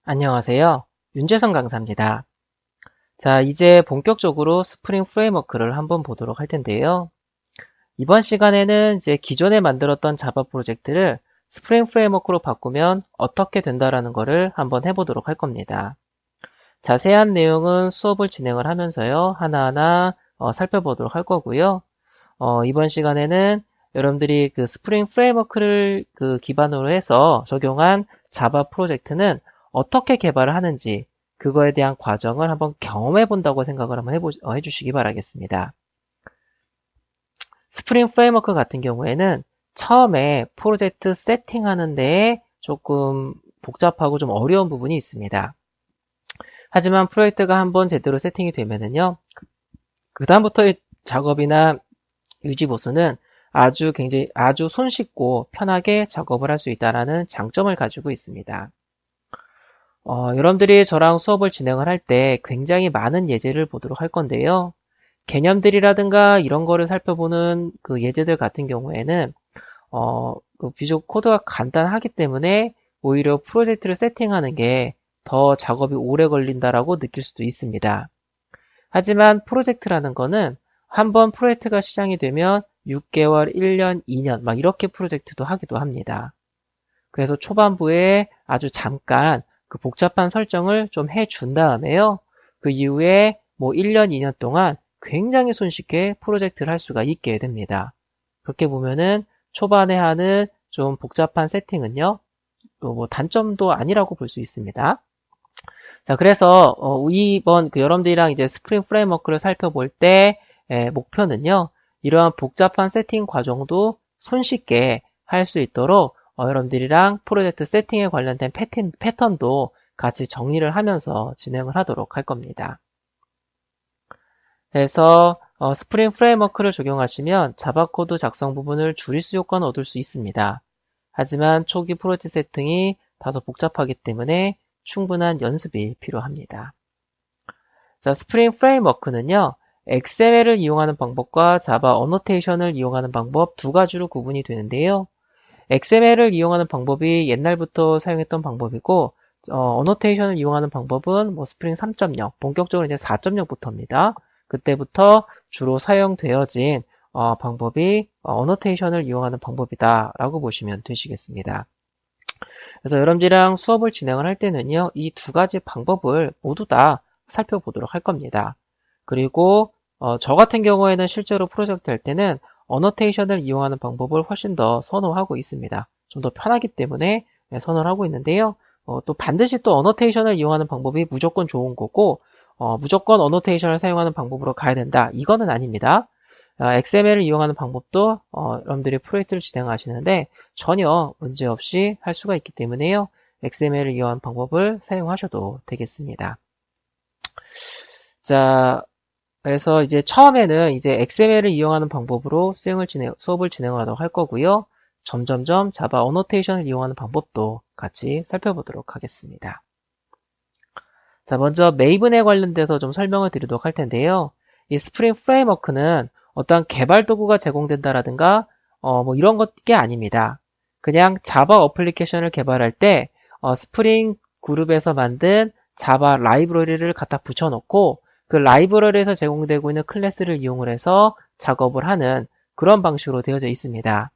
안녕하세요. 윤재성 강사입니다. 자, 이제 본격적으로 스프링 프레임워크를 한번 보도록 할 텐데요. 이번 시간에는 이제 기존에 만들었던 자바 프로젝트를 스프링 프레임워크로 바꾸면 어떻게 된다라는 거를 한번 해보도록 할 겁니다. 자세한 내용은 수업을 진행을 하면서요. 하나하나 살펴보도록 할 거고요. 이번 시간에는 여러분들이 그 스프링 프레임워크를 기반으로 해서 적용한 자바 프로젝트는 어떻게 개발을 하는지 그거에 대한 과정을 한번 경험해 본다고 생각을 한번 해주시기 바라겠습니다. 스프링 프레임워크 같은 경우에는 처음에 프로젝트 세팅하는 데에 조금 복잡하고 좀 어려운 부분이 있습니다. 하지만 프로젝트가 한번 제대로 세팅이 되면은요, 그 다음부터의 작업이나 유지 보수는 아주 손쉽고 편하게 작업을 할 수 있다는 장점을 가지고 있습니다. 여러분들이 저랑 수업을 진행을 할 때 굉장히 많은 예제를 보도록 할 건데요. 개념들이라든가 이런 거를 살펴보는 그 예제들 같은 경우에는 비교적 코드가 간단하기 때문에 오히려 프로젝트를 세팅하는 게 더 작업이 오래 걸린다라고 느낄 수도 있습니다. 하지만 프로젝트라는 거는 한번 프로젝트가 시작이 되면 6개월, 1년, 2년 막 이렇게 프로젝트도 하기도 합니다. 그래서 초반부에 아주 잠깐 그 복잡한 설정을 좀 해준 다음에요. 그 이후에 뭐 1년, 2년 동안 굉장히 손쉽게 프로젝트를 할 수가 있게 됩니다. 그렇게 보면은 초반에 하는 좀 복잡한 세팅은요. 또 뭐 단점도 아니라고 볼 수 있습니다. 자, 그래서 이번 여러분들이랑 이제 스프링 프레임워크를 살펴볼 때 목표는요. 이러한 복잡한 세팅 과정도 손쉽게 할 수 있도록 여러분들이랑 프로젝트 세팅에 관련된 패턴도 같이 정리를 하면서 진행을 하도록 할 겁니다. 그래서 스프링 프레임워크를 적용하시면 자바 코드 작성 부분을 줄일 수 효과는 얻을 수 있습니다. 하지만 초기 프로젝트 세팅이 다소 복잡하기 때문에 충분한 연습이 필요합니다. 자, 스프링 프레임워크는요. XML을 이용하는 방법과 자바 어노테이션을 이용하는 방법 두 가지로 구분이 되는데요. XML을 이용하는 방법이 옛날부터 사용했던 방법이고 어노테이션을 이용하는 방법은 뭐 스프링 3.0, 본격적으로 이제 4.0부터입니다. 그때부터 주로 사용되어진 방법이 어노테이션을 이용하는 방법이다라고 보시면 되시겠습니다. 그래서 여러분들이랑 수업을 진행을 할 때는요, 이 두 가지 방법을 모두 다 살펴보도록 할 겁니다. 그리고 저 같은 경우에는 실제로 프로젝트 할 때는 어노테이션을 이용하는 방법을 훨씬 더 선호하고 있습니다. 좀 더 편하기 때문에 선호를 하고 있는데요. 또 반드시 또 어노테이션을 이용하는 방법이 무조건 좋은 거고 무조건 어노테이션을 사용하는 방법으로 가야 된다. 이거는 아닙니다. XML을 이용하는 방법도 여러분들이 프로젝트를 진행하시는데 전혀 문제없이 할 수가 있기 때문에요. XML을 이용한 방법을 사용하셔도 되겠습니다. 자, 그래서 이제 처음에는 이제 XML을 이용하는 방법으로 수업을 진행을 하도록 할 거고요. 점점점 자바 어노테이션을 이용하는 방법도 같이 살펴보도록 하겠습니다. 자, 먼저 메이븐에 관련돼서 좀 설명을 드리도록 할 텐데요. 이 스프링 프레임워크는 어떠한 개발 도구가 제공된다라든가 뭐 이런 게 아닙니다. 그냥 자바 어플리케이션을 개발할 때 스프링 그룹에서 만든 자바 라이브러리를 갖다 붙여놓고 그 라이브러리에서 제공되고 있는 클래스를 이용을 해서 작업을 하는 그런 방식으로 되어져 있습니다.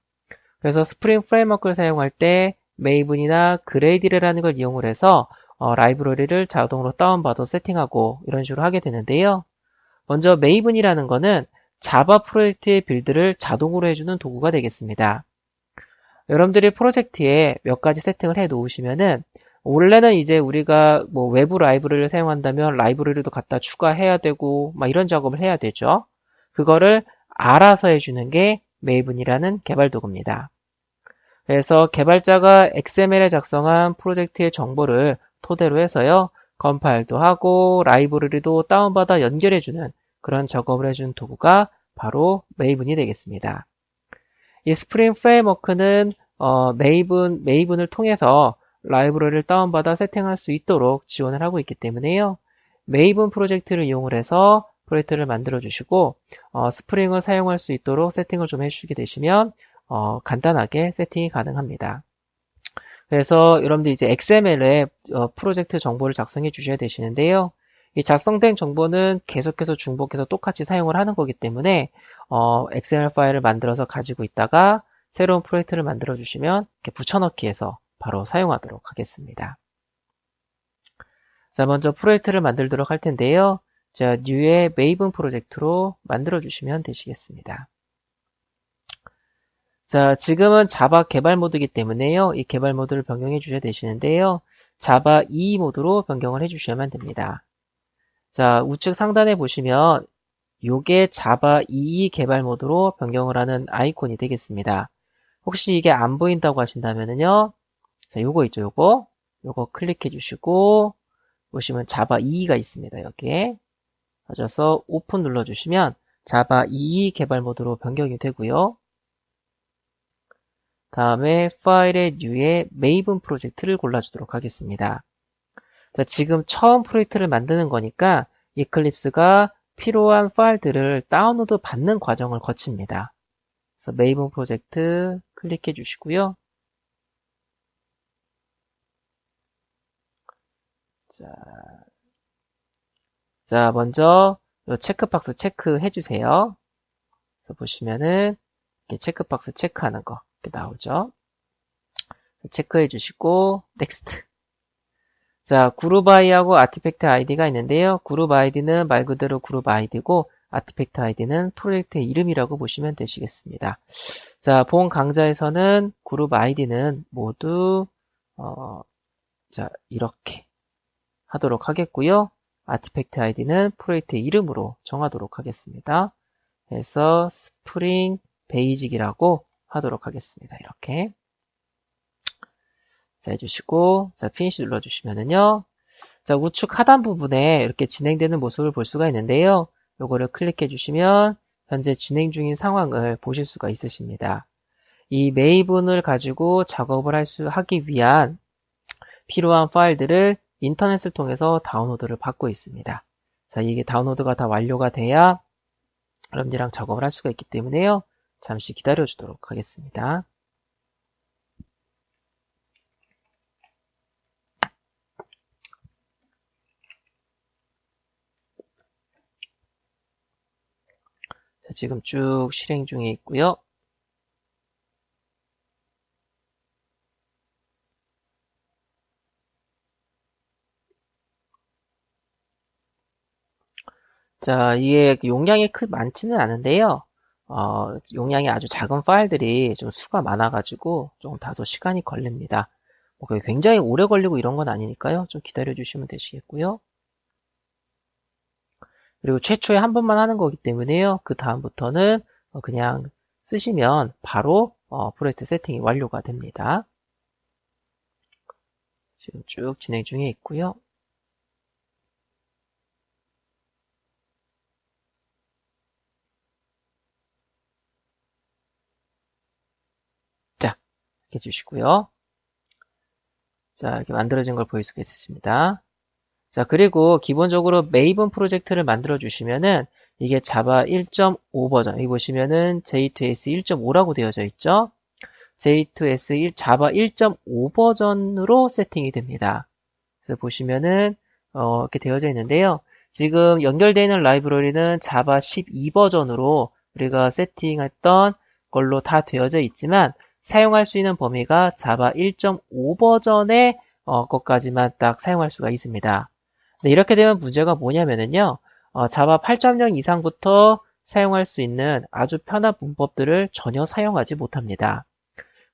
그래서 스프링 프레임워크를 사용할 때 메이븐이나 그레이디르라는 걸 이용을 해서 라이브러리를 자동으로 다운받아 세팅하고 이런 식으로 하게 되는데요. 먼저 메이븐이라는 거는 자바 프로젝트의 빌드를 자동으로 해주는 도구가 되겠습니다. 여러분들이 프로젝트에 몇 가지 세팅을 해 놓으시면은 원래는 이제 우리가 뭐 외부 라이브러리를 사용한다면 라이브러리도 갖다 추가해야 되고 막 이런 작업을 해야 되죠. 그거를 알아서 해주는 게 메이븐이라는 개발 도구입니다. 그래서 개발자가 XML에 작성한 프로젝트의 정보를 토대로 해서요. 컴파일도 하고 라이브러리도 다운받아 연결해주는 그런 작업을 해주는 도구가 바로 메이븐이 되겠습니다. 이 스프링 프레임워크는 메이븐을 통해서 라이브러리를 다운받아 세팅할 수 있도록 지원을 하고 있기 때문에요. 메이븐 프로젝트를 이용을 해서 프로젝트를 만들어 주시고 스프링을 사용할 수 있도록 세팅을 좀 해주시게 되시면 간단하게 세팅이 가능합니다. 그래서 여러분들 이제 XML에 프로젝트 정보를 작성해 주셔야 되시는데요. 이 작성된 정보는 계속해서 중복해서 똑같이 사용을 하는 거기 때문에 XML 파일을 만들어서 가지고 있다가 새로운 프로젝트를 만들어 주시면 이렇게 붙여넣기 해서 바로 사용하도록 하겠습니다. 자, 먼저 프로젝트를 만들도록 할 텐데요. 자, New의 Maven 프로젝트로 만들어 주시면 되시겠습니다. 자, 지금은 자바 개발 모드이기 때문에요. 이 개발 모드를 변경해 주셔야 되시는데요. 자바 2 모드로 변경을 해 주셔야만 됩니다. 자, 우측 상단에 보시면 요게 자바 2 개발 모드로 변경을 하는 아이콘이 되겠습니다. 혹시 이게 안 보인다고 하신다면요. 자, 요거 있죠, 요거. 요거 클릭해 주시고 보시면 자바 2가 있습니다. 여기에 가셔서 오픈 눌러주시면 자바 2 개발 모드로 변경이 되고요. 다음에 파일의 New의 Maven 프로젝트를 골라주도록 하겠습니다. 자, 지금 처음 프로젝트를 만드는 거니까 이클립스가 필요한 파일들을 다운로드 받는 과정을 거칩니다. 그래서 Maven 프로젝트 클릭해 주시고요. 자, 먼저 이 체크박스 체크해 주세요. 그래서 보시면은 이렇게 체크박스 체크하는 거 이렇게 나오죠. 체크해 주시고 넥스트. 자, 그룹 아이하고 아티팩트 아이디가 있는데요. 그룹 아이디는 말 그대로 그룹 아이디고 아티팩트 아이디는 프로젝트의 이름이라고 보시면 되시겠습니다. 자, 본 강좌에서는 그룹 아이디는 모두 자, 이렇게 하도록 하겠고요. 아티팩트 아이디는 프로젝트의 이름으로 정하도록 하겠습니다. 그래서 스프링 베이직이라고 하도록 하겠습니다. 이렇게. 자, 해주시고, 자, 피니시 눌러주시면은요. 자, 우측 하단 부분에 이렇게 진행되는 모습을 볼 수가 있는데요. 요거를 클릭해 주시면 현재 진행 중인 상황을 보실 수가 있으십니다. 이 메이븐을 가지고 작업을 하기 위한 필요한 파일들을 인터넷을 통해서 다운로드를 받고 있습니다. 자, 이게 다운로드가 다 완료가 돼야 여러분들이랑 작업을 할 수가 있기 때문에요. 잠시 기다려 주도록 하겠습니다. 자, 지금 쭉 실행 중에 있고요. 자, 이게 용량이 많지는 않은데요. 용량이 아주 작은 파일들이 좀 수가 많아가지고 좀 다소 시간이 걸립니다. 그게 굉장히 오래 걸리고 이런 건 아니니까요. 좀 기다려 주시면 되시겠고요. 그리고 최초에 한 번만 하는 거기 때문에요. 그 다음부터는 그냥 쓰시면 바로 프로젝트 세팅이 완료가 됩니다. 지금 쭉 진행 중에 있고요. 자, 이렇게 해주시고요. 자, 이렇게 만들어진 걸 보일 수가 있으십니다. 자, 그리고 기본적으로 메이븐 프로젝트를 만들어 주시면은 이게 자바 1.5 버전, 여기 보시면은 J2S 1.5라고 되어져 있죠. J2S 자바 1.5 버전으로 세팅이 됩니다. 그래서 보시면은 이렇게 되어져 있는데요. 지금 연결되어 있는 라이브러리는 자바 12 버전으로 우리가 세팅했던 걸로 다 되어져 있지만 사용할 수 있는 범위가 자바 1.5 버전의 것까지만 딱 사용할 수가 있습니다. 네, 이렇게 되면 문제가 뭐냐면요. 자바 8.0 이상부터 사용할 수 있는 아주 편한 문법들을 전혀 사용하지 못합니다.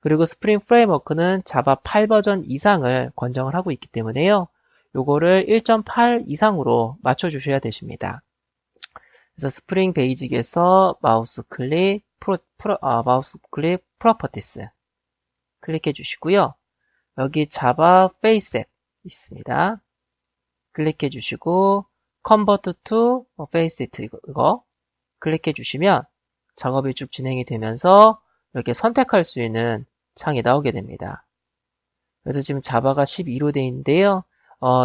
그리고 스프링 프레임워크는 자바 8 버전 이상을 권장을 하고 있기 때문에요. 요거를 1.8 이상으로 맞춰주셔야 되십니다. 그래서 스프링 베이직에서 마우스 클릭 프로퍼티스 클릭해 주시고요. 여기 자바 페이스앱 있습니다. 클릭해 주시고 Convert to Faceit 이거 클릭해 주시면 작업이 쭉 진행이 되면서 이렇게 선택할 수 있는 창이 나오게 됩니다. 그래서 지금 자바가 12로 되어 있는데요.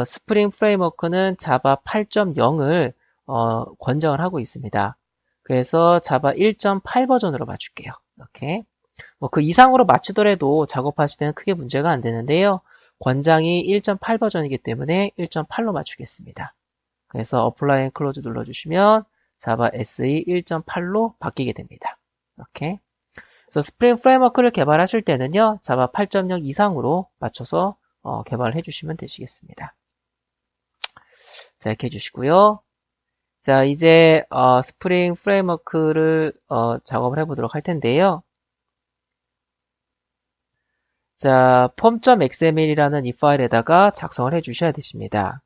스프링 프레임워크는 자바 8.0을 권장을 하고 있습니다. 그래서 자바 1.8 버전으로 맞출게요. 이렇게 뭐 그 이상으로 맞추더라도 작업하실 때는 크게 문제가 안 되는데요. 권장이 1.8 버전이기 때문에 1.8로 맞추겠습니다. 그래서 Apply and Close 눌러주시면 자바 SE 1.8로 바뀌게 됩니다. 이렇게. 그래서 스프링 프레임워크를 개발하실 때는요, 자바 8.0 이상으로 맞춰서 개발을 해주시면 되시겠습니다. 자, 이렇게 해주시고요. 자, 이제 스프링 프레임워크를 작업을 해보도록 할 텐데요. 자, form.xml이라는 이 파일에다가 작성을 해주셔야 되십니다.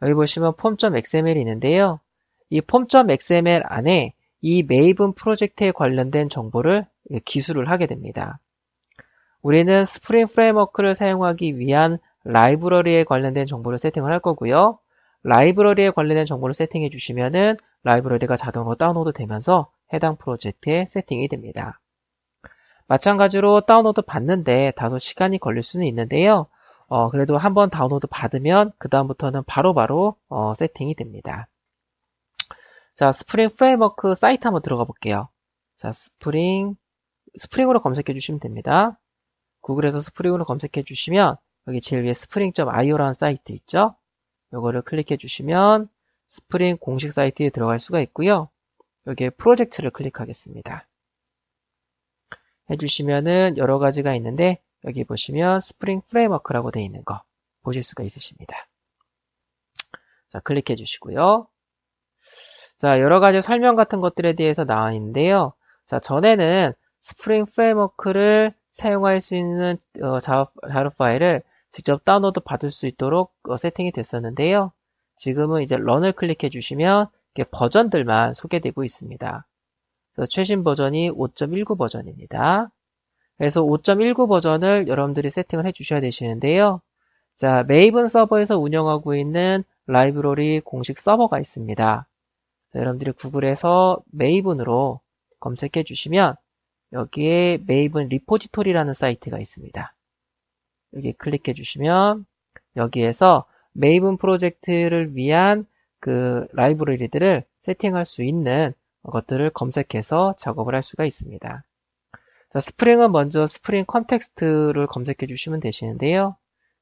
여기 보시면 form.xml이 있는데요. 이 form.xml 안에 이 메이븐 프로젝트에 관련된 정보를 기술을 하게 됩니다. 우리는 스프링 프레임워크를 사용하기 위한 라이브러리에 관련된 정보를 세팅을 할 거고요. 라이브러리에 관련된 정보를 세팅해 주시면은 라이브러리가 자동으로 다운로드 되면서 해당 프로젝트에 세팅이 됩니다. 마찬가지로 다운로드 받는데 다소 시간이 걸릴 수는 있는데요. 그래도 한번 다운로드 받으면 그 다음부터는 바로바로 세팅이 됩니다. 자, 스프링 프레임워크 사이트 한번 들어가 볼게요. 자, 스프링으로 검색해 주시면 됩니다. 구글에서 스프링으로 검색해 주시면 여기 제일 위에 spring.io라는 사이트 있죠? 이거를 클릭해 주시면 스프링 공식 사이트에 들어갈 수가 있고요. 여기에 프로젝트를 클릭하겠습니다. 해주시면은 여러 가지가 있는데 여기 보시면 스프링 프레임워크라고 되어 있는 거 보실 수가 있으십니다. 자, 클릭해 주시고요. 자, 여러 가지 설명 같은 것들에 대해서 나와 있는데요. 자, 전에는 스프링 프레임워크를 사용할 수 있는 자료 파일을 직접 다운로드 받을 수 있도록 세팅이 됐었는데요. 지금은 이제 런을 클릭해 주시면 버전들만 소개되고 있습니다. 그래서 최신 버전이 5.19 버전입니다. 그래서 5.19 버전을 여러분들이 세팅을 해 주셔야 되시는데요. 자, 메이븐 서버에서 운영하고 있는 라이브러리 공식 서버가 있습니다. 자, 여러분들이 구글에서 메이븐으로 검색해 주시면 여기에 메이븐 리포지토리라는 사이트가 있습니다. 여기 클릭해 주시면 여기에서 메이븐 프로젝트를 위한 그 라이브러리들을 세팅할 수 있는 것들을 검색해서 작업을 할 수가 있습니다. 자, 스프링은 먼저 스프링 컨텍스트를 검색해 주시면 되시는데요.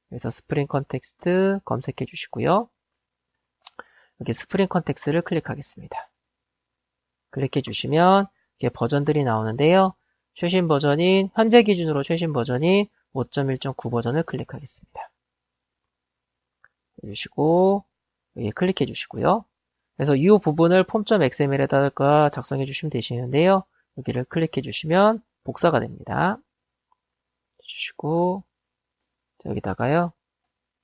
그래서 스프링 컨텍스트 검색해 주시고요. 여기 스프링 컨텍스트를 클릭하겠습니다. 클릭해 주시면 이렇게 버전들이 나오는데요. 최신 버전인, 현재 기준으로 최신 버전인 5.1.9 버전을 클릭하겠습니다. 해주시고, 여기 클릭해 주시고요. 그래서 이 부분을 form.xml에다가 작성해 주시면 되시는데요. 여기를 클릭해 주시면 복사가 됩니다. 해주시고, 여기다가요.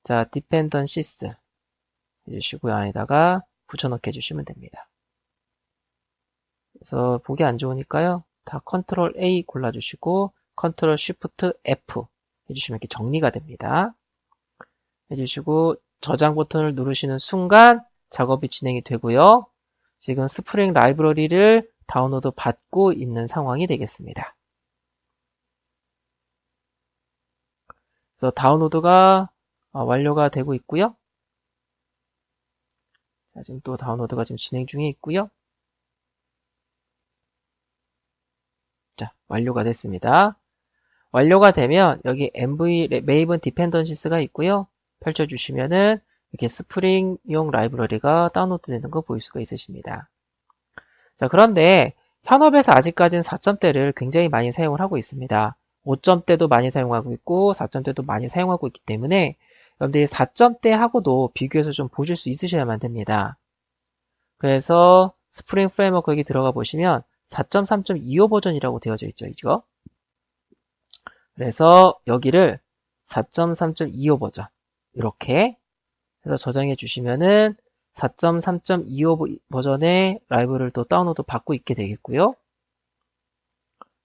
자, dependencies 해주시고, 안에다가 붙여넣기 해주시면 됩니다. 그래서 보기 안 좋으니까요. 다 컨트롤 A 골라주시고, 컨트롤 쉬프트 F 해주시면 이렇게 정리가 됩니다. 해주시고, 저장 버튼을 누르시는 순간 작업이 진행이 되고요. 지금 스프링 라이브러리를 다운로드 받고 있는 상황이 되겠습니다. 그래서 다운로드가 완료가 되고 있고요. 자, 지금 또 다운로드가 지금 진행 중에 있고요. 자, 완료가 됐습니다. 완료가 되면 여기 Maven Dependencies가 있고요. 펼쳐주시면은 이렇게 스프링용 라이브러리가 다운로드 되는 거 보일 수가 있으십니다. 자, 그런데 현업에서 아직까지는 4점대를 굉장히 많이 사용을 하고 있습니다. 5점대도 많이 사용하고 있고 4점대도 많이 사용하고 있기 때문에 여러분들이 4점대하고도 비교해서 좀 보실 수 있으셔야만 됩니다. 그래서 스프링 프레임워크 여기 들어가 보시면 4.3.25 버전이라고 되어져 있죠, 이거. 그래서 여기를 4.3.25 버전 이렇게 해서 저장해 주시면은 4.3.25 버전의 라이브를 또 다운로드 받고 있게 되겠고요.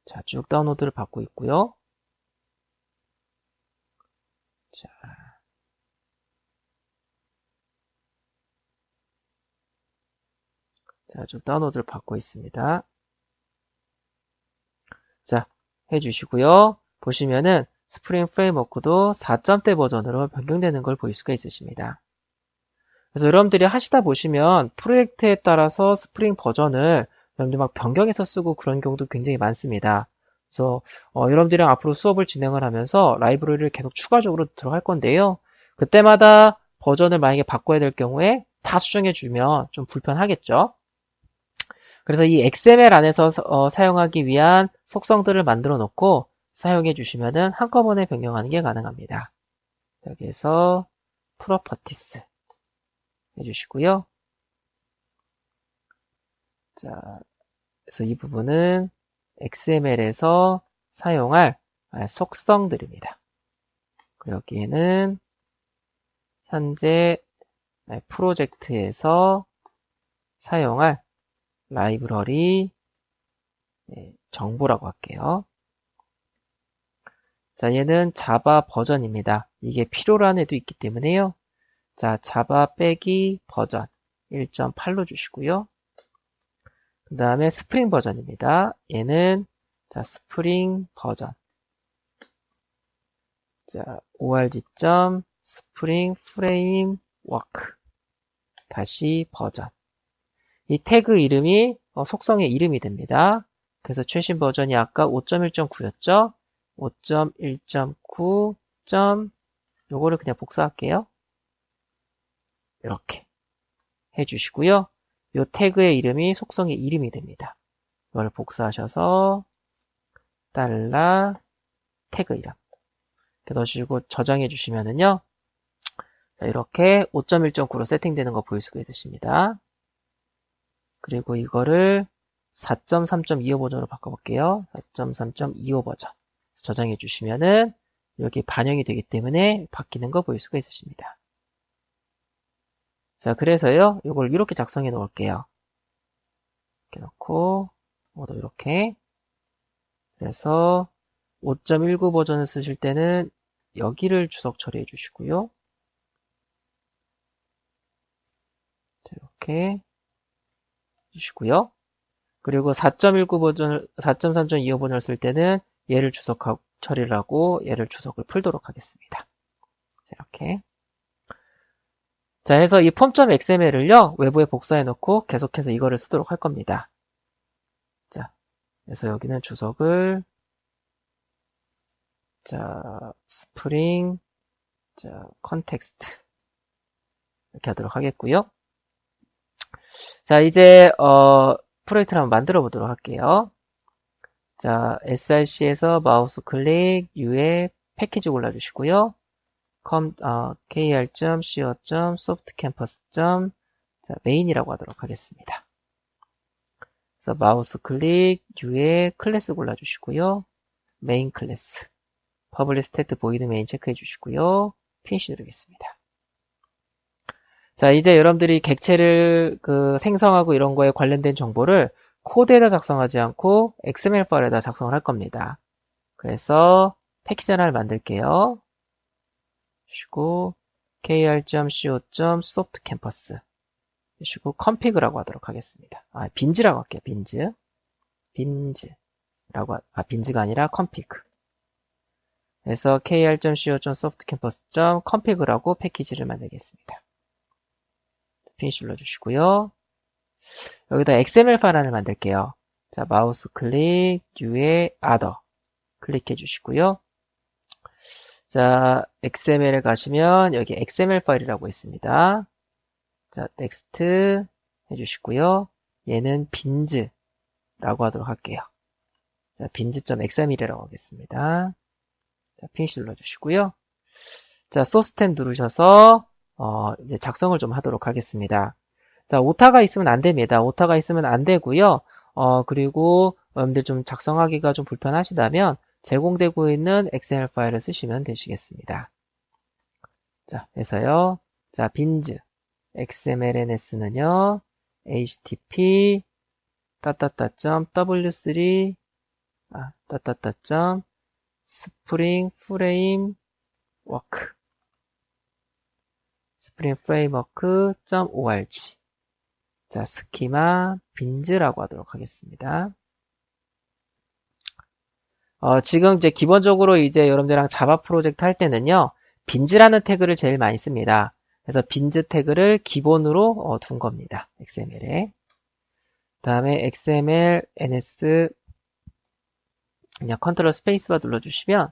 자, 쭉 다운로드를 받고 있고요. 자, 쭉 다운로드를 받고 있습니다. 자, 해주시고요. 보시면은 스프링 프레임워크도 4점대 버전으로 변경되는 걸 볼 수가 있으십니다. 그래서 여러분들이 하시다 보시면 프로젝트에 따라서 스프링 버전을 여러분들 막 변경해서 쓰고 그런 경우도 굉장히 많습니다. 그래서 여러분들이랑 앞으로 수업을 진행을 하면서 라이브러리를 계속 추가적으로 들어갈 건데요. 그때마다 버전을 만약에 바꿔야 될 경우에 다 수정해 주면 좀 불편하겠죠. 그래서 이 XML 안에서 사용하기 위한 속성들을 만들어 놓고 사용해 주시면은 한꺼번에 변경하는 게 가능합니다. 여기에서 프로퍼티스 해주시고요. 자, 그래서 이 부분은 XML에서 사용할 속성들입니다. 그리고 여기에는 현재 프로젝트에서 사용할 라이브러리 정보라고 할게요. 자, 얘는 자바 버전입니다. 이게 필요로 애도 있기 때문에요. 자, 자바 빼기 버전 1.8로 주시고요. 그 다음에 스프링 버전입니다. 얘는 자, 스프링 버전. 자, org.spring framework 다시 버전. 이 태그 이름이 속성의 이름이 됩니다. 그래서 최신 버전이 아까 5.1.9였죠? 5.1.9. 요거를 그냥 복사할게요. 이렇게 해주시고요. 요 태그의 이름이 속성의 이름이 됩니다. 이걸 복사하셔서 달러 태그 이름 이렇게 넣어주시고 저장해 주시면은요. 자, 이렇게 5.1.9로 세팅되는 거 보일 수가 있으십니다. 그리고 이거를 4.3.25 버전으로 바꿔볼게요. 4.3.25 버전 저장해 주시면은 여기 반영이 되기 때문에 바뀌는 거 보일 수가 있으십니다. 자, 그래서요, 이걸 이렇게 작성해 놓을게요. 이렇게 놓고, 모두 이렇게. 그래서 5.19 버전을 쓰실 때는 여기를 주석 처리해 주시고요. 이렇게 주시고요. 그리고 4.19 버전, 4.3.25 버전을 쓸 때는 얘를 주석 처리를 하고 얘를 주석을 풀도록 하겠습니다. 자, 이렇게. 자, 해서 이 폼.xml을요, 외부에 복사해 놓고 계속해서 이거를 쓰도록 할 겁니다. 자, 그래서 여기는 주석을, 자, 스프링, 자, 컨텍스트. 이렇게 하도록 하겠고요. 자, 이제, 프로젝트를 한번 만들어 보도록 할게요. 자, src에서 마우스 클릭, U에 패키지 골라주시고요. kr.co.softcampus. 자, 메인이라고 하도록 하겠습니다. 그래서 마우스 클릭, U에 클래스 골라주시고요. 메인 클래스. public state void main 체크해 주시고요. 피니시 누르겠습니다. 자, 이제 여러분들이 객체를 생성하고 이런 거에 관련된 정보를 코드에다 작성하지 않고 XML 파일에다 작성을 할 겁니다. 그래서 패키지 하나를 만들게요. 주시고 kr.co.softcampus 주시고 config라고 하도록 하겠습니다. 빈즈라고 할게요. 빈즈라고 빈즈가 아니라 config. 그래서 kr.co.softcampus.config라고 패키지를 만들겠습니다. 피니시 눌러주시고요. 여기다 XML 파일 하나를 만들게요. 자, 마우스 클릭, U에 other 클릭해 주시고요. 자, XML에 가시면 여기 XML 파일이라고 있습니다. 자, next 해주시고요. 얘는 빈즈라고 하도록 할게요. 자, 빈즈.xml이라고 하겠습니다. 자, 피니시 눌러주시고요. 자, 소스 탭 누르셔서 이제 작성을 좀 하도록 하겠습니다. 자, 오타가 있으면 안 됩니다. 오타가 있으면 안 되고요. 그리고 여러분들 좀 작성하기가 좀 불편하시다면 제공되고 있는 XML 파일을 쓰시면 되시겠습니다. 자, 해서요. 자, 빈즈 XMLNS는요. http w3 spring framework.org. 자, 스키마 빈즈라고 하도록 하겠습니다. 지금 이제 기본적으로 이제 여러분들이랑 자바 프로젝트 할 때는요, 빈즈라는 태그를 제일 많이 씁니다. 그래서 빈즈 태그를 기본으로 둔 겁니다. XML에. 다음에 XML, NS, 그냥 컨트롤 스페이스바 눌러주시면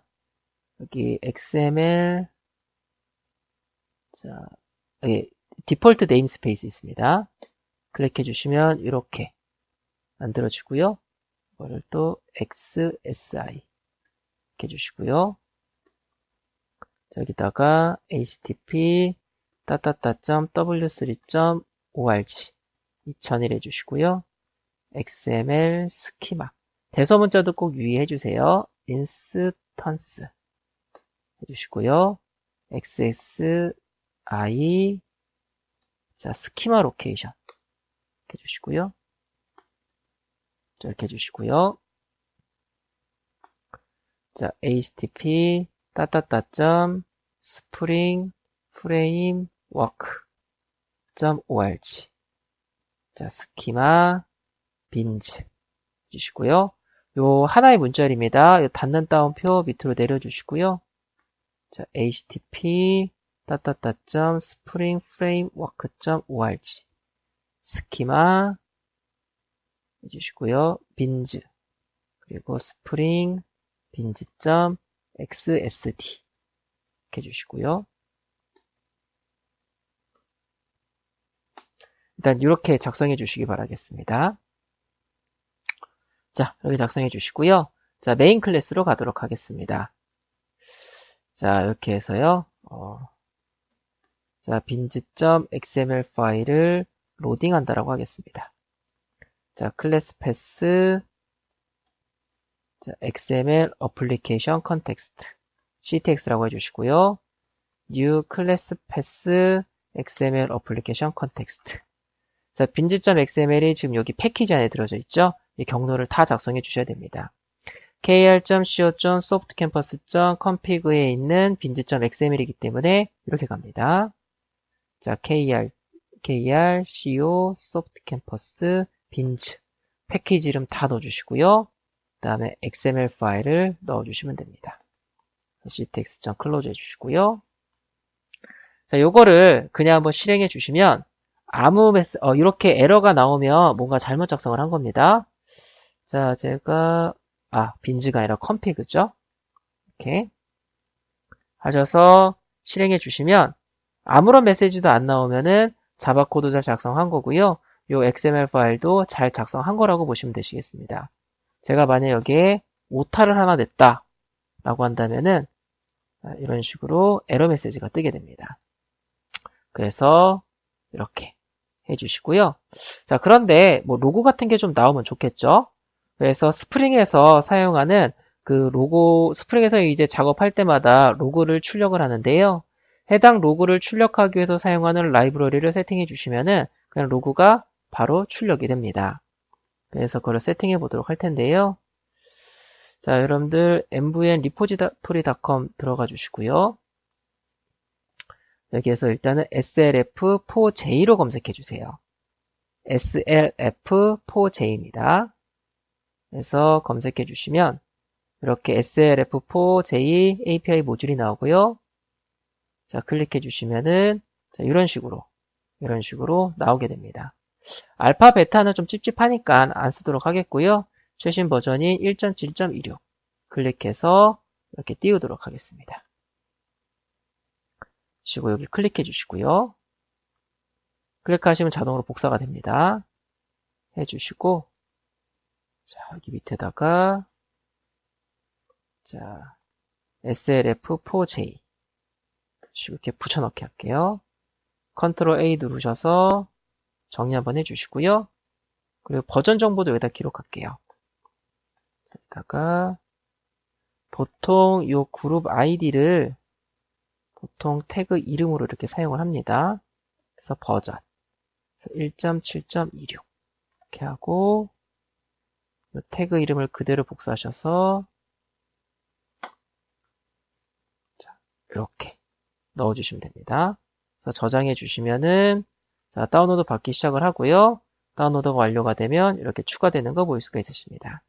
여기 XML 자 여기 디폴트 네임스페이스 있습니다. 클릭해 주시면 이렇게 만들어지고요. 이거를 또 XSI 이렇게 해주시고요. 여기다가 http w3.org 2001 해주시고요. XML 스키마 대소문자도 꼭 유의해 주세요. 인스턴스 해주시고요. XSI 자 스키마 로케이션 이렇게 해주시고요. 이렇게 해주시고요. 자 http spring framework.org 자 스키마 빈즈 해주시고요. 요 하나의 문자열입니다. 요 닫는 따옴표 밑으로 내려주시고요. 자 http spring framework.org 스키마 해주시고요. 빈즈 그리고 스프링 빈즈.xsd 이렇게 해주시고요. 일단 이렇게 작성해 주시기 바라겠습니다. 자, 여기 작성해 주시고요. 자, 메인 클래스로 가도록 하겠습니다. 자, 이렇게 해서요. 자, 빈즈.xml 파일을 로딩한다라고 하겠습니다. 자, 클래스 패스 자, XML Application Context CTX라고 해주시고요. New Class Path XML Application Context 자, 빈즈.xml이 지금 여기 패키지 안에 들어져 있죠? 이 경로를 다 작성해 주셔야 됩니다. kr.co.softcampus.config에 있는 빈즈.xml이기 때문에 이렇게 갑니다. 자, co softcampus 빈즈 패키지 이름 다 넣어주시고요. 그 다음에 XML 파일을 넣어주시면 됩니다. ctx.close 해주시고요. 자, 요거를 그냥 한번 실행해 주시면 이렇게 에러가 나오면 뭔가 잘못 작성을 한 겁니다. 자, 제가 빈즈가 아니라 config죠. 이렇게 하셔서 실행해 주시면 아무런 메시지도 안 나오면은 자바 코드 잘 작성한 거고요. 요 XML 파일도 잘 작성한 거라고 보시면 되시겠습니다. 제가 만약 여기에 오타를 하나 냈다 라고 한다면은 이런 식으로 에러 메시지가 뜨게 됩니다. 그래서 이렇게 해주시고요. 자, 그런데 뭐 로고 같은 게 좀 나오면 좋겠죠? 그래서 스프링에서 사용하는 그 로고, 스프링에서 이제 작업할 때마다 로고를 출력을 하는데요. 해당 로고를 출력하기 위해서 사용하는 라이브러리를 세팅해 주시면은 그냥 로고가 바로 출력이 됩니다. 그래서 그걸 세팅해 보도록 할 텐데요. 자, 여러분들 mvn-repository.com 들어가 주시고요. 여기에서 일단은 slf4j로 검색해 주세요. slf4j입니다. 그래서 검색해 주시면 이렇게 slf4j API 모듈이 나오고요. 자, 클릭해 주시면은 자, 이런 식으로 나오게 됩니다. 알파 베타는 좀 찝찝하니까 안 쓰도록 하겠고요. 최신 버전인 1.7.16 클릭해서 이렇게 띄우도록 하겠습니다. 그리고 여기 클릭해 주시고요. 클릭하시면 자동으로 복사가 됩니다. 해주시고 자, 여기 밑에다가 자, slf4j 이렇게 붙여넣기 할게요. 컨트롤 A 누르셔서 정리 한번 해주시고요. 그리고 버전 정보도 여기다 기록할게요. 여기다가 보통 이 그룹 아이디를 보통 태그 이름으로 이렇게 사용을 합니다. 그래서 버전 1.7.26 이렇게 하고 이 태그 이름을 그대로 복사하셔서 자, 이렇게 넣어주시면 됩니다. 그래서 저장해 주시면은 자, 다운로드 받기 시작을 하고요. 다운로드가 완료가 되면 이렇게 추가되는 거 보일 수가 있으십니다.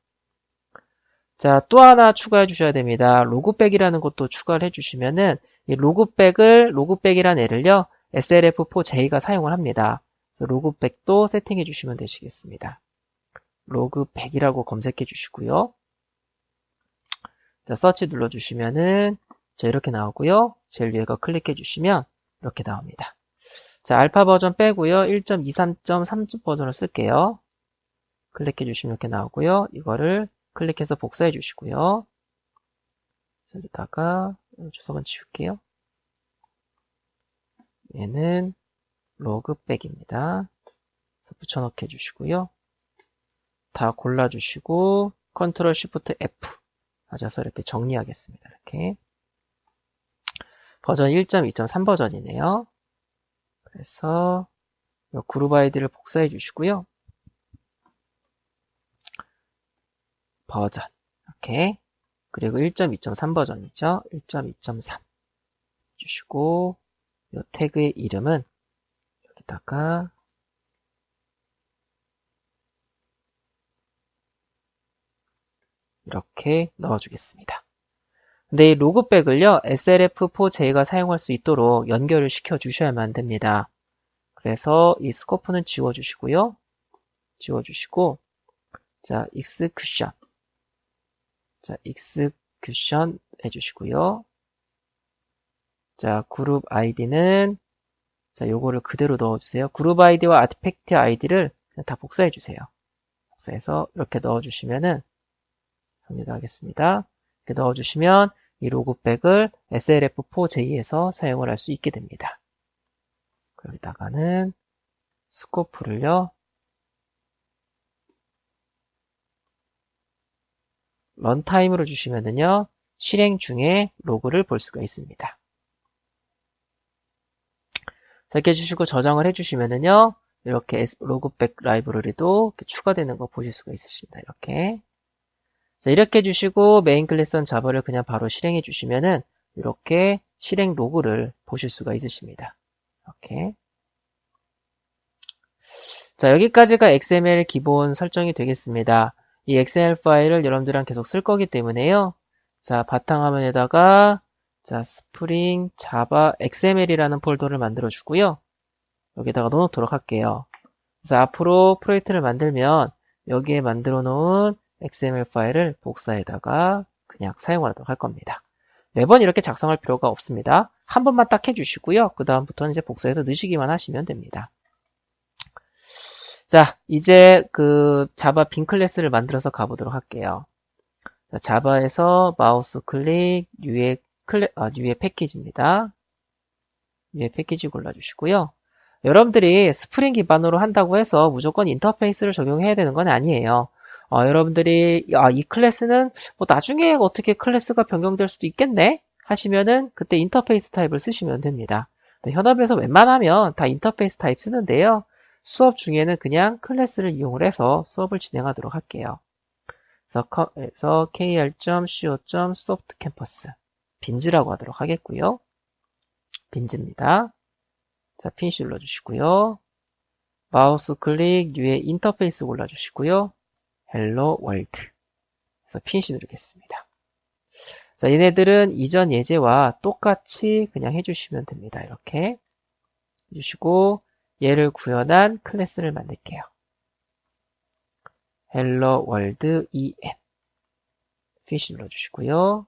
자, 또 하나 추가해 주셔야 됩니다. 로그백이라는 것도 추가를 해주시면은 이 로그백이라는 애를요, slf4j가 사용을 합니다. 로그백도 세팅해 주시면 되시겠습니다. 로그백이라고 검색해 주시고요. 자, 서치 눌러주시면은 자, 이렇게 나오고요. 제일 위에 거 클릭해 주시면 이렇게 나옵니다. 자, 알파 버전 빼고요. 1.23.3 버전을 쓸게요. 클릭해 주시면 이렇게 나오고요. 이거를 클릭해서 복사해 주시고요. 여기다가 주석은 지울게요. 얘는 로그백입니다. 붙여넣기 해주시고요. 다 골라주시고 컨트롤 쉬프트 F 맞아서 이렇게 정리하겠습니다. 이렇게 버전 1.2.3 버전이네요. 그래서 이 그룹 아이디를 복사해 주시고요. 버전 이렇게 그리고 1.2.3 버전이죠. 1.2.3 주시고 이 태그의 이름은 여기다가 이렇게 넣어주겠습니다. 근데 이 로그백을요, SLF4J가 사용할 수 있도록 연결을 시켜 주셔야만 됩니다. 그래서 이 스코프는 지워주시고요. 지워주시고, 자, execution. 자, execution 해주시고요. 자, 그룹 아이디는, 자, 요거를 그대로 넣어주세요. 그룹 아이디와 아티팩트 아이디를 그냥 다 복사해주세요. 복사해서 이렇게 넣어주시면은, 정리도 하겠습니다. 이렇게 넣어주시면 이 로그백을 SLF4J에서 사용을 할 수 있게 됩니다. 여기다가는 스코프를요. 런타임으로 주시면은요. 실행 중에 로그를 볼 수가 있습니다. 이렇게 해주시고 저장을 해주시면은요. 이렇게 로그백 라이브러리도 이렇게 추가되는 거 보실 수가 있으십니다. 이렇게. 자, 이렇게 해주시고 메인 클래스 자바를 그냥 바로 실행해 주시면은 이렇게 실행 로그를 보실 수가 있으십니다. 이렇게. 자, 여기까지가 XML 기본 설정이 되겠습니다. 이 XML 파일을 여러분들이랑 계속 쓸 거기 때문에요. 자, 바탕화면에다가 자, 스프링 자바 XML이라는 폴더를 만들어 주고요. 여기다가 넣어놓도록 할게요. 그래서 앞으로 프로젝트를 만들면 여기에 만들어 놓은 XML 파일을 복사에다가 그냥 사용하도록 할 겁니다. 매번 이렇게 작성할 필요가 없습니다. 한 번만 딱 해주시고요. 그 다음부터는 이제 복사해서 넣으시기만 하시면 됩니다. 자, 이제 그 자바 빈 클래스를 만들어서 가보도록 할게요. 자, 자바에서 마우스 클릭, 뉴의 패키지입니다. 뉴의 패키지 골라주시고요. 여러분들이 스프링 기반으로 한다고 해서 무조건 인터페이스를 적용해야 되는 건 아니에요. 여러분들이 이 클래스는 뭐 나중에 어떻게 클래스가 변경될 수도 있겠네 하시면은 그때 인터페이스 타입을 쓰시면 됩니다. 현업에서 웬만하면 다 인터페이스 타입 쓰는데요. 수업 중에는 그냥 클래스를 이용을 해서 수업을 진행하도록 할게요. 그래서 kr.co.softcampus 빈즈라고 하도록 하겠고요. 빈즈입니다. 자, 피니시 눌러주시고요. 마우스 클릭, 뉴의 인터페이스 골라주시고요. 헬로 월드. 그래서 피니시 누르겠습니다. 자, 얘네들은 이전 예제와 똑같이 그냥 해주시면 됩니다. 이렇게 해주시고 얘를 구현한 클래스를 만들게요. 헬로 월드 en. 피니시 눌러주시고요.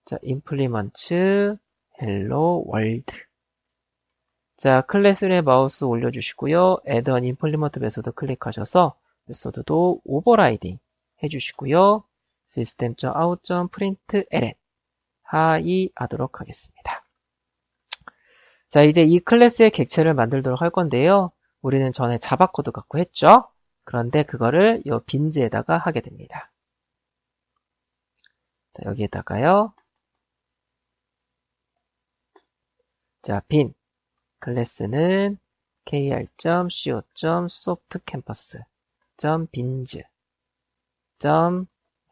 자, implement 헬로 월드. 자, 클래스에 마우스 올려주시고요. add an implement 메소드 클릭하셔서 메소드도 오버라이딩 해주시고요. system.out.println 하이 하도록 하겠습니다. 자, 이제 이 클래스의 객체를 만들도록 할 건데요. 우리는 전에 자바 코드 갖고 했죠. 그런데 그거를 이 빈즈에다가 하게 됩니다. 자, 여기에다가요. 자, 빈 클래스는 kr.co.softcampus.binz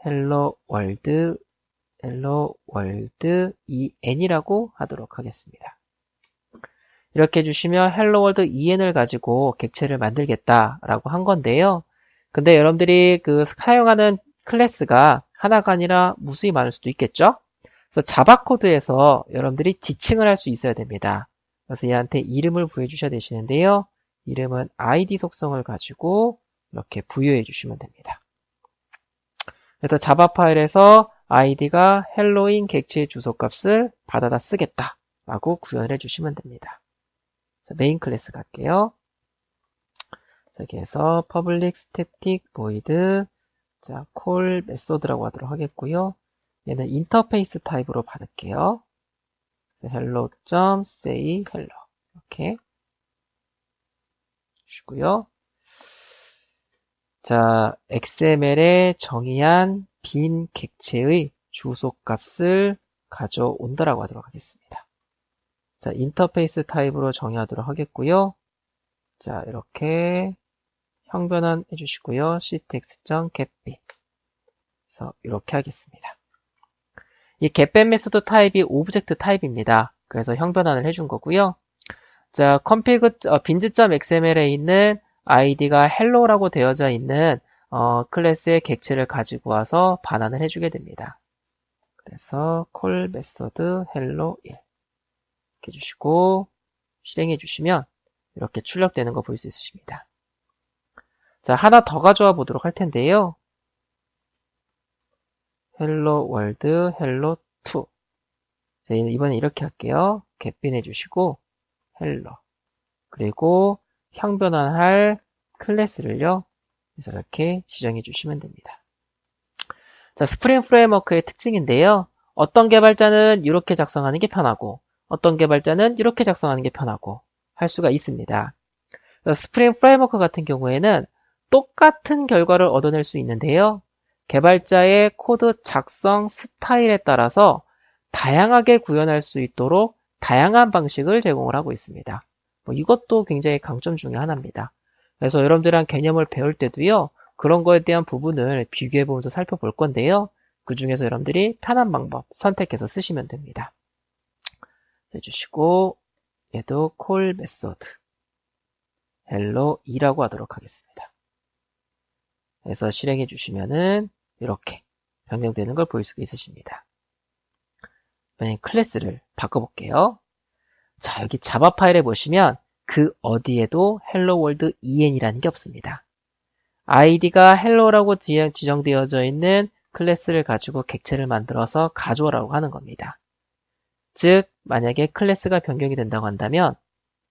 helloworld en이라고 하도록 하겠습니다. 이렇게 해주시면 helloworld en을 가지고 객체를 만들겠다라고 한 건데요. 근데 여러분들이 그 사용하는 클래스가 하나가 아니라 무수히 많을 수도 있겠죠? 그래서 자바 코드에서 여러분들이 지칭을 할 수 있어야 됩니다. 그래서 얘한테 이름을 부여 주셔야 되시는데요. 이름은 id 속성을 가지고 이렇게 부여해 주시면 됩니다. 그래서 자바 파일에서 id가 헬로인 객체의 주소값을 받아다 쓰겠다 라고 구현을 해주시면 됩니다. 자, 메인 클래스 갈게요. 여기에서 public static void 자, call method라고 하도록 하겠고요. 얘는 인터페이스 타입으로 받을게요. hello.say hello 이렇게 주시고요. 자, XML에 정의한 빈 객체의 주소값을 가져온다라고 하도록 하겠습니다. 자, 인터페이스 타입으로 정의하도록 하겠고요. 자, 이렇게 형변환 해주시고요. ctx.getBin 그래서 이렇게 하겠습니다. 이 getBin 메소드 타입이 오브젝트 타입입니다. 그래서 형변환을 해준 거고요. 자, config bin.xml에 있는 id가 hello라고 되어져 있는 클래스의 객체를 가지고 와서 반환을 해주게 됩니다. 그래서 call method hello 1 이렇게 해주시고 실행해 주시면 이렇게 출력되는 거 볼 수 있으십니다. 자, 하나 더 가져와 보도록 할 텐데요. hello world hello 2 자, 이번엔 이렇게 할게요. getBin 해주시고 hello 그리고 형변환할 클래스를요. 그래서 이렇게 지정해 주시면 됩니다. 자, 스프링 프레임워크의 특징인데요. 어떤 개발자는 이렇게 작성하는 게 편하고 어떤 개발자는 이렇게 작성하는 게 편하고 할 수가 있습니다. 스프링 프레임워크 같은 경우에는 똑같은 결과를 얻어낼 수 있는데요. 개발자의 코드 작성 스타일에 따라서 다양하게 구현할 수 있도록 다양한 방식을 제공을 하고 있습니다. 이것도 굉장히 강점 중에 하나입니다. 그래서 여러분들이랑 개념을 배울 때도요. 그런 거에 대한 부분을 비교해 보면서 살펴볼 건데요. 그 중에서 여러분들이 편한 방법 선택해서 쓰시면 됩니다. 해주시고 얘도 call method hello 2라고 하도록 하겠습니다. 그래서 실행해 주시면은 이렇게 변경되는 걸 볼 수가 있으십니다. 이번엔 클래스를 바꿔볼게요. 자, 여기 자바 파일에 보시면 그 어디에도 hello world en이라는 게 없습니다. id가 hello라고 지정되어져 있는 클래스를 가지고 객체를 만들어서 가져오라고 하는 겁니다. 즉, 만약에 클래스가 변경이 된다고 한다면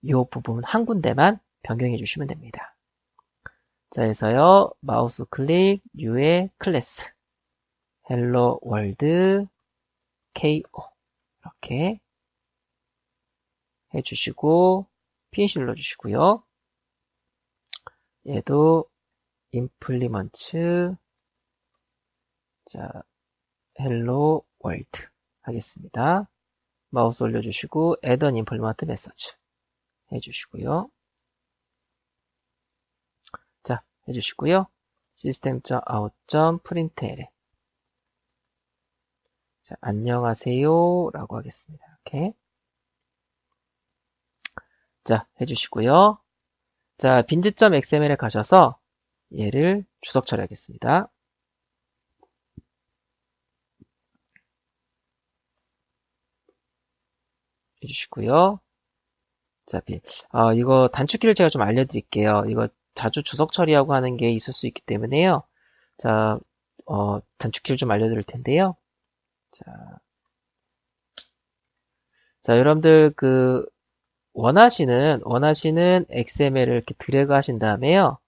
이 부분 한 군데만 변경해 주시면 됩니다. 자, 그래서요, 마우스 클릭, New의 클래스, hello world ko 이렇게 해주시고 finish 눌러주시고요. 얘도 implement 자 hello world 하겠습니다. 마우스 올려주시고 add an implement message 해주시고요. 자 해주시고요. system.out.println 자 안녕하세요 라고 하겠습니다. 이렇게 자 해주시고요. 자 bin.xml에 가셔서 얘를 주석 처리하겠습니다. 해주시고요. 자, 이거 단축키를 제가 좀 알려드릴게요. 이거 자주 주석 처리하고 하는 게 있을 수 있기 때문에요. 자, 단축키를 좀 알려드릴 텐데요. 자, 여러분들 원하시는 XML을 이렇게 드래그 하신 다음에요.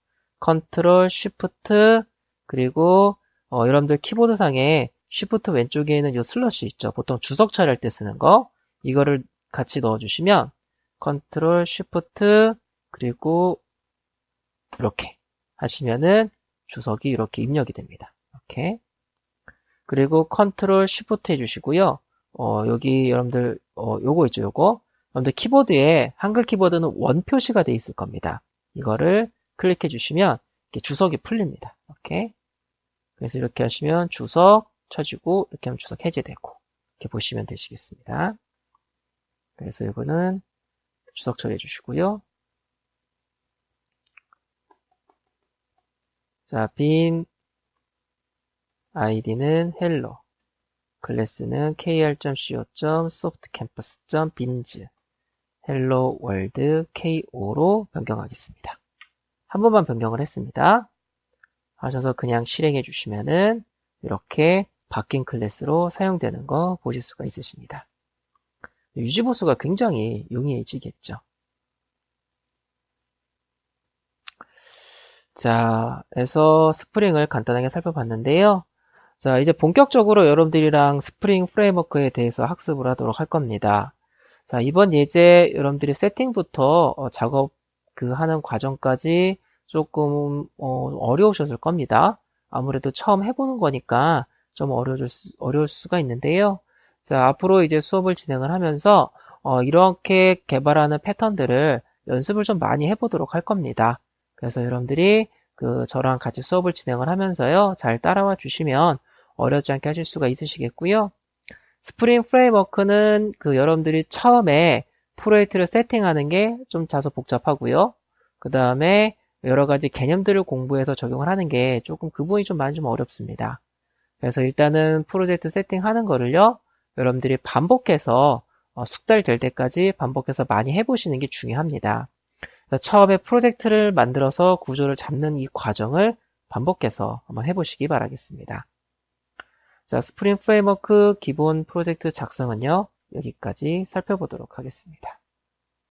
컨트롤, 쉬프트, 그리고 여러분들 키보드상에 쉬프트 왼쪽에 있는 이 슬러시 있죠. 보통 주석 처리할 때 쓰는 거. 이거를 같이 넣어주시면 컨트롤, 쉬프트, 그리고 이렇게 하시면은 주석이 이렇게 입력이 됩니다. 이렇게. 그리고 컨트롤, 쉬프트 해주시고요. 여기 여러분들 요거 있죠. 요거. 여러분들 키보드에 한글 키보드는 원 표시가 되어 있을 겁니다. 이거를 클릭해 주시면 이렇게 주석이 풀립니다. 이렇게. 그래서 이렇게 하시면 주석 쳐지고 이렇게 하면 주석 해제되고 이렇게 보시면 되시겠습니다. 그래서 이거는 주석 처리해 주시고요. 자, bin id는 hello, 클래스는 kr.co.softcampus.bins, hello world ko로 변경하겠습니다. 한 번만 변경을 했습니다. 하셔서 그냥 실행해 주시면은 이렇게 바뀐 클래스로 사용되는 거 보실 수가 있으십니다. 유지보수가 굉장히 용이해지겠죠. 자, 그래서 스프링을 간단하게 살펴봤는데요. 자, 이제 본격적으로 여러분들이랑 스프링 프레임워크에 대해서 학습을 하도록 할 겁니다. 자, 이번 예제 여러분들이 세팅부터 작업 하는 과정까지 조금 어려우셨을 겁니다. 아무래도 처음 해보는 거니까 좀 어려울 수가 있는데요. 자, 앞으로 이제 수업을 진행을 하면서 이렇게 개발하는 패턴들을 연습을 좀 많이 해보도록 할 겁니다. 그래서 여러분들이 저랑 같이 수업을 진행을 하면서요, 잘 따라와 주시면 어렵지 않게 하실 수가 있으시겠고요. 스프링 프레임워크는 여러분들이 처음에 프로젝트를 세팅하는 게 좀 다소 복잡하고요. 그 다음에 여러 가지 개념들을 공부해서 적용을 하는 게 조금 그 부분이 좀 많이 좀 어렵습니다. 그래서 일단은 프로젝트 세팅하는 거를요, 여러분들이 반복해서 숙달될 때까지 반복해서 많이 해보시는 게 중요합니다. 처음에 프로젝트를 만들어서 구조를 잡는 이 과정을 반복해서 한번 해보시기 바라겠습니다. 자, 스프링 프레임워크 기본 프로젝트 작성은요, 여기까지 살펴보도록 하겠습니다.